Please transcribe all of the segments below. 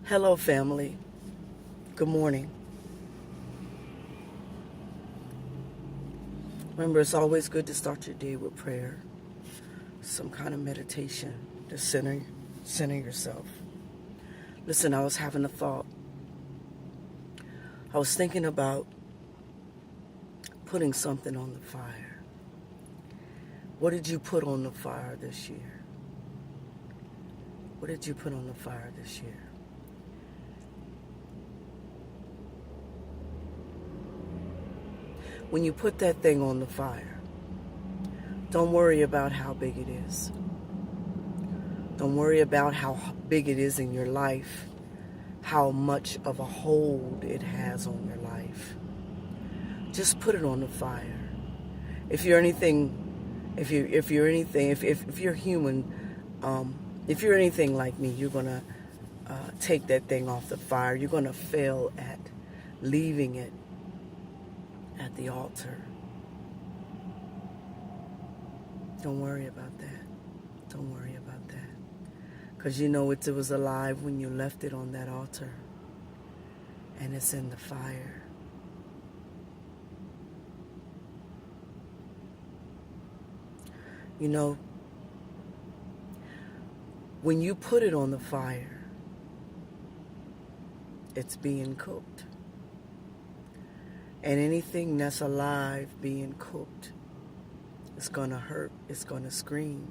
Hello, family. Good morning. Remember, it's always good to start your day with prayer, some kind of meditation to center yourself. Listen, I was having a thought. I was thinking about putting something on the fire. What did you put on the fire this year? What did you put on the fire this year? When you put that thing on the fire, don't worry about how big it is. Don't worry about how big it is in your life, how much of a hold it has on your life. Just put it on the fire. If you're anything, if you're human, if you're anything like me, you're gonna take that thing off the fire. You're gonna fail at leaving it at the altar. Don't worry about that. Don't worry about that. Because you know it was alive when you left it on that altar. And it's in the fire. You know, when you put it on the fire, it's being cooked. And anything that's alive being cooked, it's going to hurt, it's going to scream.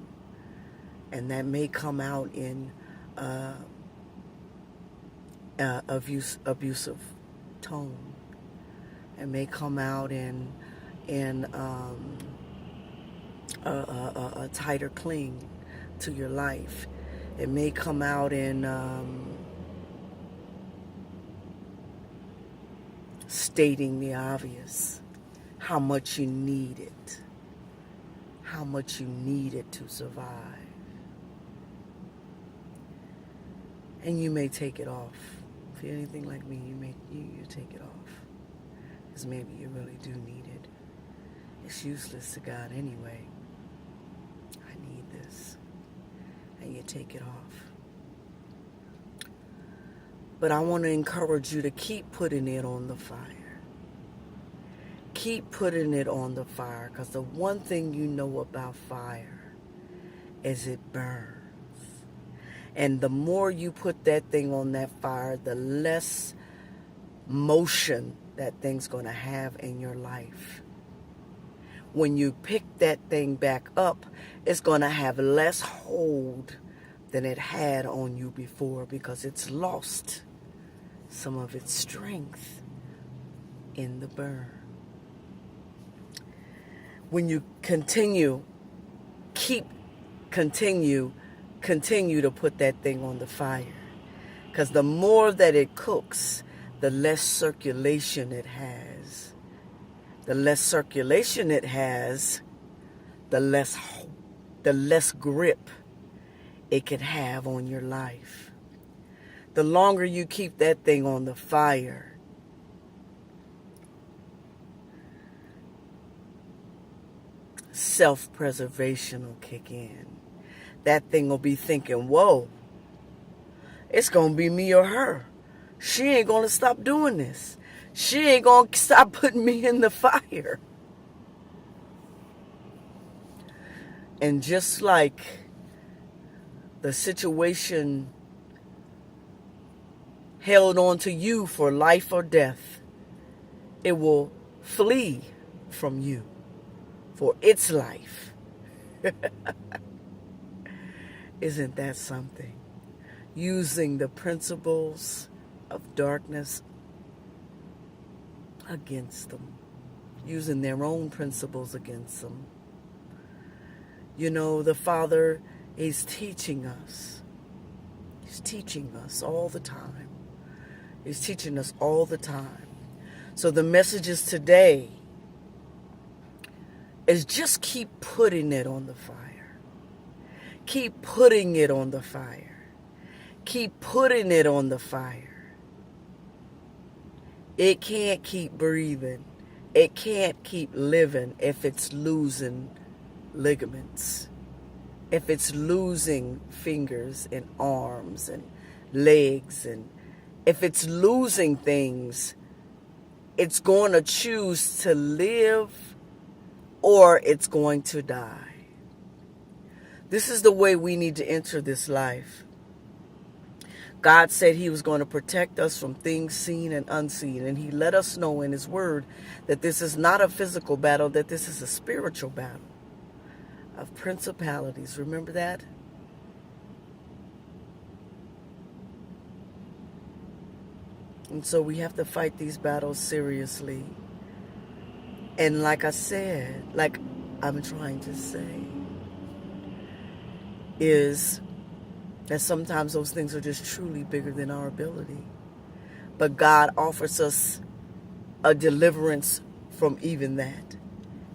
And that may come out in abusive tone. It may come out in a tighter cling to your life. It may come out in stating the obvious, how much you need it, how much you need it to survive. And you may take it off. If you're anything like me, you take it off, because maybe you really do need it. It's useless to God anyway. I need this. And you take it off. But I want to encourage you to keep putting it on the fire. Keep putting it on the fire, because the one thing you know about fire is it burns. And the more you put that thing on that fire, the less motion that thing's going to have in your life. When you pick that thing back up, it's going to have less hold than it had on you before, because it's lost some of its strength in the burn. When you continue to put that thing on the fire, because the more that it cooks, the less circulation it has. The less circulation it has, the less grip it can have on your life. The longer you keep that thing on the fire, self-preservation will kick in. That thing will be thinking, whoa, it's going to be me or her. She ain't going to stop doing this. She ain't going to stop putting me in the fire. And just like the situation held on to you for life or death, it will flee from you for its life. Isn't that something? Using the principles of darkness against them. Using their own principles against them. You know, the Father is teaching us. He's teaching us all the time. He's teaching us all the time. So the messages today is just keep putting it on the fire. Keep putting it on the fire. Keep putting it on the fire. It can't keep breathing. It can't keep living if it's losing ligaments. If it's losing fingers and arms and legs and If it's losing things, it's going to choose to live or it's going to die. This is the way we need to enter this life. God said he was going to protect us from things seen and unseen. And he let us know in his word that this is not a physical battle, that this is a spiritual battle of principalities. Remember that? And so we have to fight these battles seriously. And like I said, like I'm trying to say, is that sometimes those things are just truly bigger than our ability. But God offers us a deliverance from even that.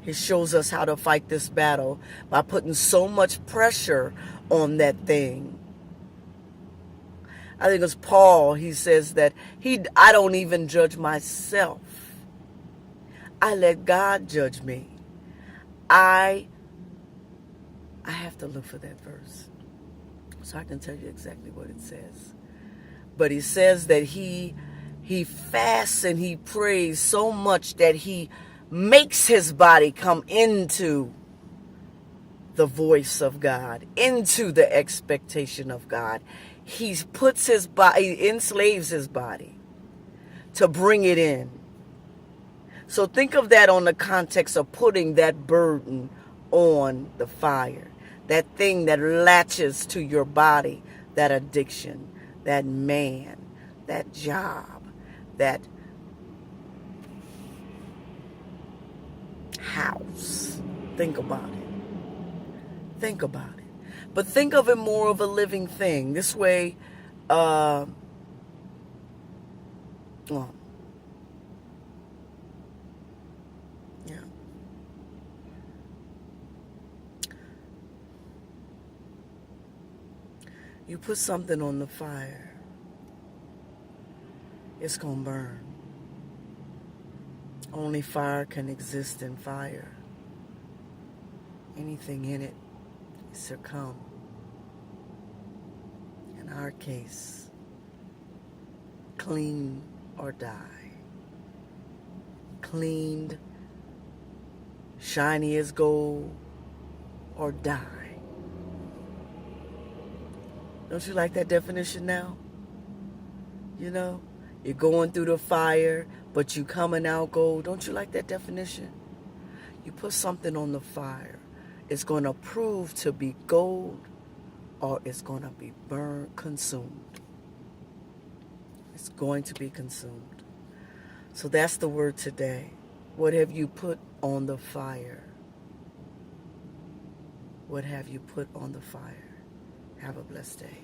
He shows us how to fight this battle by putting so much pressure on that thing. I think it's Paul, he says that I don't even judge myself. I let God judge me. I have to look for that verse so I can tell you exactly what it says. But he says that he fasts and he prays so much that he makes his body come into the voice of God, into the expectation of God. He puts his body, enslaves his body to bring it in. So think of that on the context of putting that burden on the fire. That thing that latches to your body, that addiction, that man, that job, that house. Think about it. Think about it. But think of it more of a living thing. This way, well, yeah. You put something on the fire, it's going to burn. Only fire can exist in fire. Anything in it succumb. In our case, clean or die. Cleaned, shiny as gold, or die. Don't you like that definition now? You know, you're going through the fire, but you coming out gold. Don't you like that definition? You put something on the fire, it's going to prove to be gold or it's going to be burned, consumed. It's going to be consumed. So that's the word today. What have you put on the fire? What have you put on the fire? Have a blessed day.